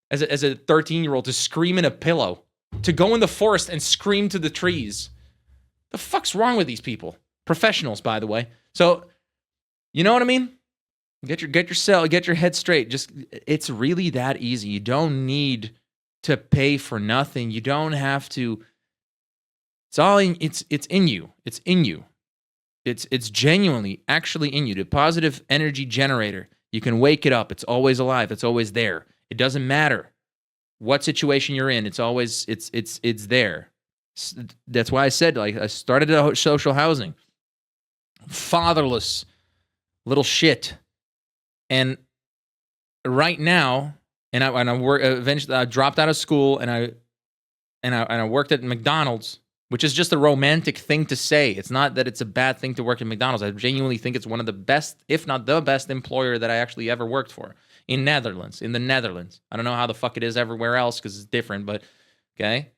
as a 13-year-old to scream in a pillow, to go in the forest and scream to the trees. The fuck's wrong with these people? Professionals, by the way. So, you know what I mean? Get your head straight. It's really that easy. You don't need to pay for nothing. You don't have to. It's in you. It's in you. It's genuinely actually in you. The positive energy generator. You can wake it up. It's always alive. It's always there. It doesn't matter what situation you're in. It's always it's there. That's why I said, like, I started a social housing. Fatherless little shit. And right now, I work. Eventually, I dropped out of school, and I worked at McDonald's, which is just a romantic thing to say. It's not that it's a bad thing to work at McDonald's. I genuinely think it's one of the best, if not the best, employer that I actually ever worked for in the Netherlands. I don't know how the fuck it is everywhere else because it's different, but okay.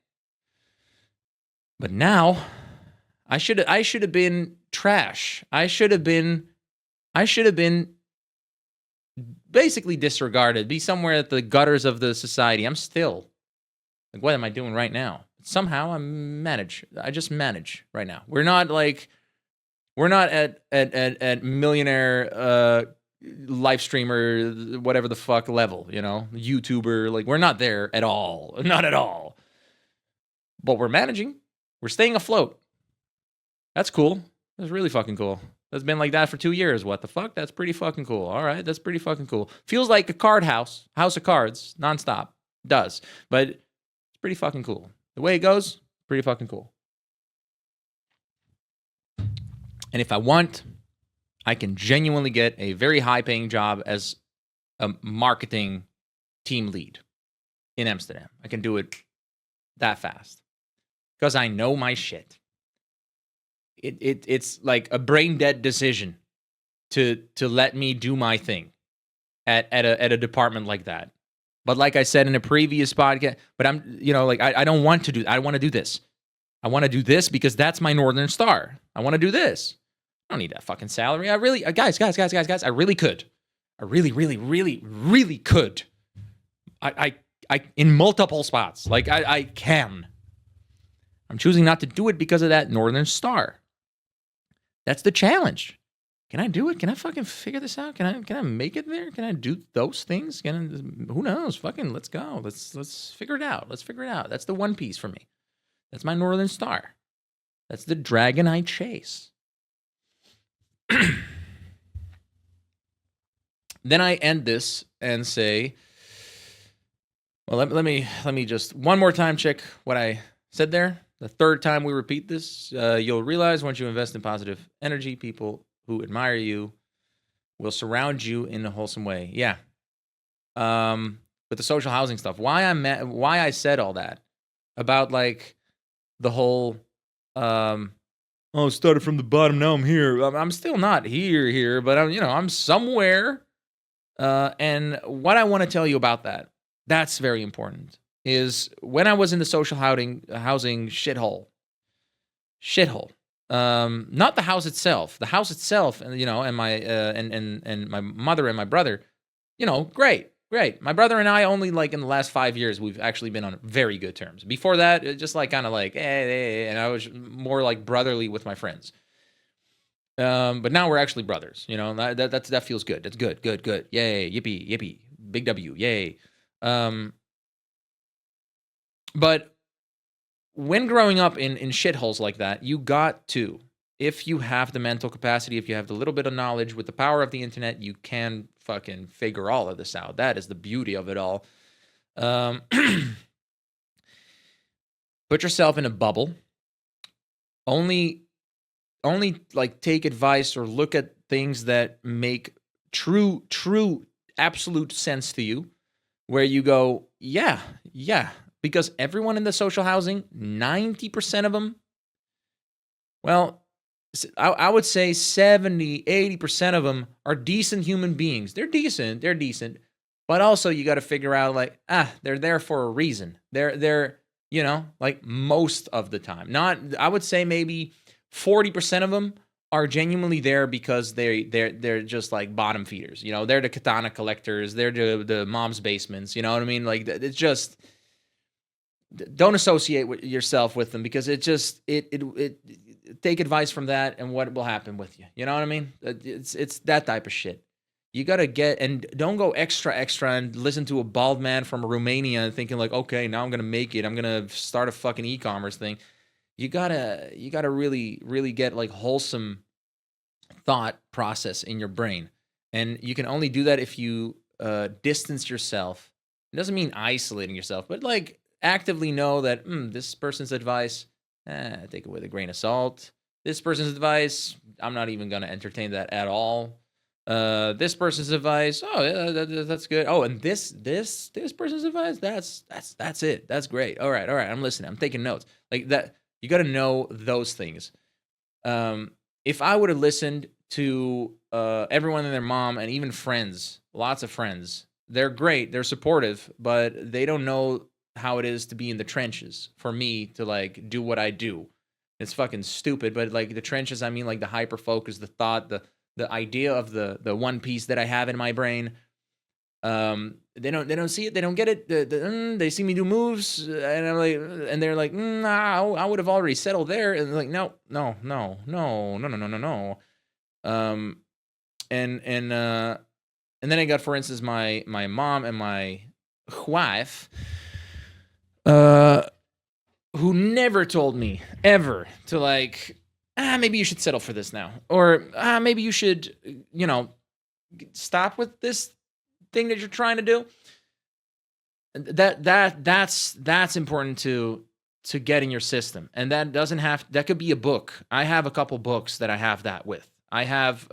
But now, I should have been trash. I should have been basically disregarded, be somewhere at the gutters of the society. I'm still, like, what am I doing right now? Somehow I just manage right now. We're not at millionaire live streamer, whatever the fuck level, YouTuber. Like, we're not there at all. Not at all. But we're managing. We're staying afloat. That's cool. That's really fucking cool. That's been like that for 2 years. What the fuck? That's pretty fucking cool. All right, that's pretty fucking cool. Feels like a house of cards, nonstop. Does. But it's pretty fucking cool. The way it goes, pretty fucking cool. And if I want, I can genuinely get a very high-paying job as a marketing team lead in Amsterdam. I can do it that fast because I know my shit. It's like a brain dead decision to let me do my thing at a department like that. But like I said in a previous podcast, but I don't want to do. I want to do this. I want to do this because that's my Northern Star. I want to do this. I don't need that fucking salary. I really, guys. I really could. I really could. I in multiple spots. Like I can. I'm choosing not to do it because of that Northern Star. That's the challenge. Can I do it? Can I fucking figure this out? Can I make it there? Can I do those things? Who knows? Fucking let's go. Let's figure it out. Let's figure it out. That's the One Piece for me. That's my Northern Star. That's the dragon I chase. Then I end this and say, well, let me just one more time check what I said there. The third time we repeat this, you'll realize once you invest in positive energy, people who admire you will surround you in a wholesome way. Yeah. With the social housing stuff, why I said all that about like the whole, oh, started from the bottom, now I'm here. I'm still not here, but I'm somewhere. And what I want to tell you about that's very important, is when I was in the social housing shithole, not the house itself. The house itself, and my and my mother and my brother, great. My brother and I only like in the last 5 years we've actually been on very good terms. Before that, it just like kind of like and I was more like brotherly with my friends. But now we're actually brothers. That feels good. That's good. Yay, yippee, big W, yay. But when growing up in shitholes like that, you got to, if you have the mental capacity, if you have the little bit of knowledge with the power of the internet, you can fucking figure all of this out. That is the beauty of it all. Put yourself in a bubble. Only like take advice or look at things that make true, absolute sense to you, where you go, yeah. Because everyone in the social housing, 90% of them, well, I would say 70, 80% of them are decent human beings. They're decent. But also you got to figure out like, they're there for a reason. They're like most of the time. Not, I would say maybe 40% of them are genuinely there because they're just like bottom feeders. They're the katana collectors. They're the mom's basements. You know what I mean? Like it's just, don't associate yourself with them, because it take advice from that and what will happen with you. You know what I mean? It's that type of shit. You got to get, and don't go extra and listen to a bald man from Romania and thinking like, okay, now I'm going to make it. I'm going to start a fucking e-commerce thing. You gotta really get like wholesome thought process in your brain. And you can only do that if you distance yourself. It doesn't mean isolating yourself, but like actively know that this person's advice, take it with a grain of salt. This person's advice, I'm not even gonna entertain that at all. This person's advice, that's good. Oh, and this person's advice, that's it. That's great. All right. I'm listening. I'm taking notes. Like that. You got to know those things. If I would have listened to everyone and their mom and even friends, lots of friends, they're great, they're supportive, but they don't know how it is to be in the trenches for me to like do what I do. It's fucking stupid, but like the trenches, I mean like the hyper focus, the thought, the idea of the One Piece that I have in my brain. They don't see it. They don't get it. They see me do moves, and I'm like, and they're like, I would have already settled there. And they're like, no. And then I got, for instance, my mom and my wife, who never told me ever to like, maybe you should settle for this now, or maybe you should, stop with this thing that you're trying to do. That's important to get in your system. And that could be a book. I have a couple books that I have that with. I have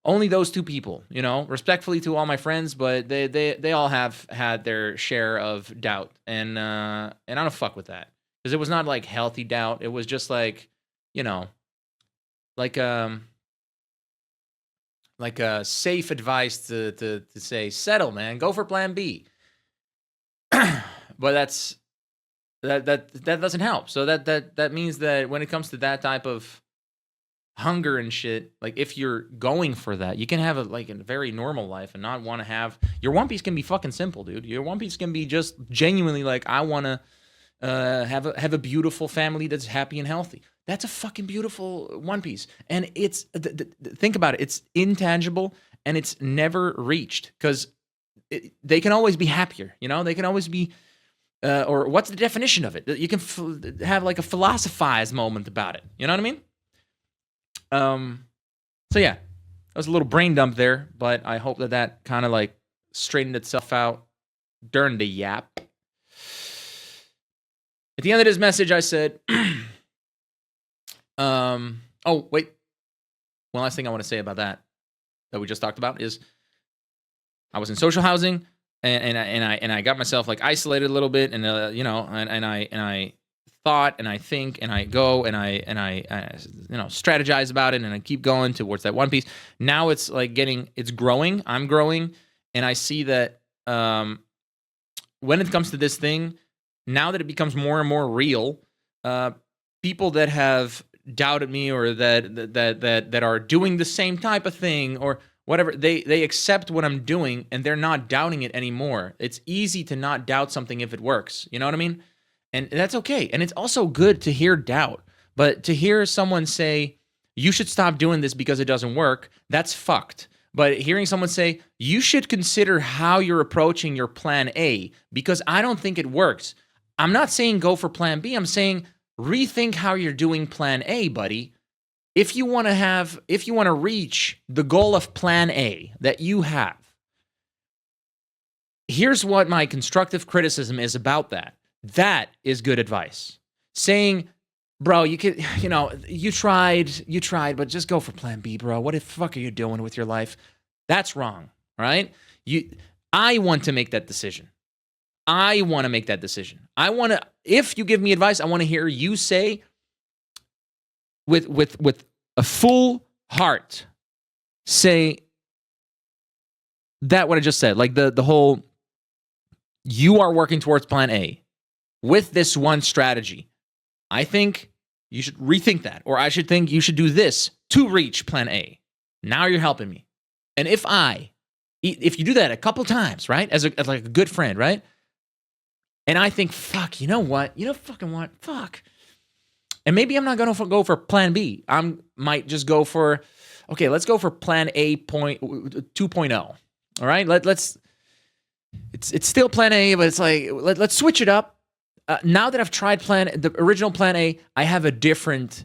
only those two people, respectfully to all my friends, but they all have had their share of doubt, and I don't fuck with that, because it was not like healthy doubt. It was just like, like a safe advice to say, settle, man, go for plan B. But that doesn't help. So that means that when it comes to that type of hunger and shit, like if you're going for that, you can have a very normal life and not want to have, your One Piece can be fucking simple, dude. Your One Piece can be just genuinely like, I want to have a beautiful family that's happy and healthy. That's a fucking beautiful One Piece. And it's think about it. It's intangible and it's never reached because they can always be happier. You know, they can always be. Or what's the definition of it? You can have like a philosophized moment about it. You know what I mean? So yeah, that was a little brain dump there, but I hope that kind of like straightened itself out during the yap. At the end of this message, I said, oh, wait. One last thing I want to say about that we just talked about is I was in social housing and I got myself like isolated a little bit and I thought and I think and I go and I strategize about it and I keep going towards that One Piece. Now it's like it's growing. I'm growing and I see that when it comes to this thing, now that it becomes more and more real, people that have doubted me or that are doing the same type of thing or whatever, they accept what I'm doing and they're not doubting it anymore. It's easy to not doubt something if it works. You know what I mean? And that's okay. And it's also good to hear doubt. But to hear someone say, you should stop doing this because it doesn't work, that's fucked. But hearing someone say, you should consider how you're approaching your plan A because I don't think it works. I'm not saying go for plan B. I'm saying rethink how you're doing plan A, buddy. If you want to reach the goal of plan A that you have, here's what my constructive criticism is about that. That is good advice. Saying, bro, you tried, but just go for plan B, bro. What the fuck are you doing with your life? That's wrong, right? I want to make that decision. If you give me advice, I want to hear you say with a full heart, say that what I just said, like the whole, you are working towards plan A with this one strategy. I think you should rethink that, or I should think you should do this to reach plan A. Now you're helping me. And if you do that a couple times, right, as like a good friend, right? And I think, fuck, you know what? Fuck. And maybe I'm not going to go for plan B. I might just go for, okay, let's go for plan A 2.0. All right? It's still plan A, but it's like, let's switch it up. Now that I've tried the original plan A, I have a different,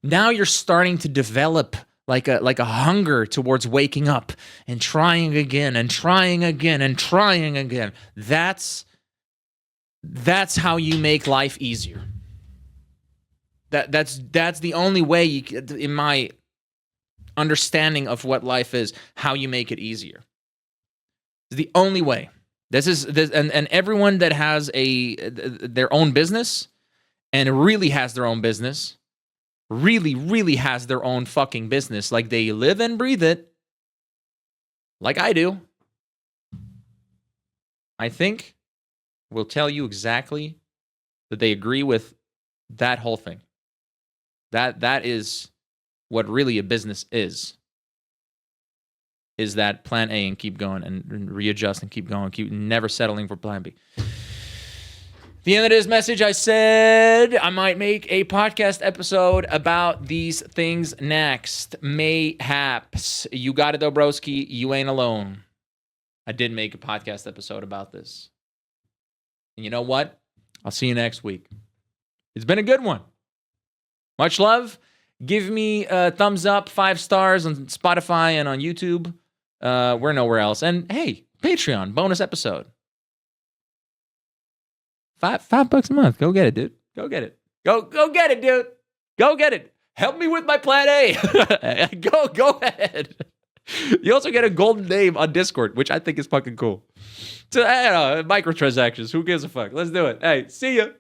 now you're starting to develop like a hunger towards waking up and trying again and trying again and trying again. That's how you make life easier. That's the only way in my understanding of what life is, how you make it easier. It's the only way. And everyone that has their own business and really has their own business, really has their own fucking business, like they live and breathe it, like I do, I think will tell you exactly that they agree with that whole thing. That is what really a business is that plan A and keep going and readjust and keep going, keep never settling for plan B. At the end of this message, I said I might make a podcast episode about these things next. Mayhaps. You got it, though, broski. You ain't alone. I did make a podcast episode about this. And you know what? I'll see you next week. It's been a good one. Much love. Give me a thumbs up, 5 stars on Spotify and on YouTube. We're nowhere else. And hey, Patreon, bonus episode. $5 a month. Go get it, dude. Go get it. Go get it, dude. Go get it. Help me with my plan A. Go ahead. You also get a golden name on Discord, which I think is fucking cool. So, I don't know, microtransactions. Who gives a fuck? Let's do it. Hey, see ya.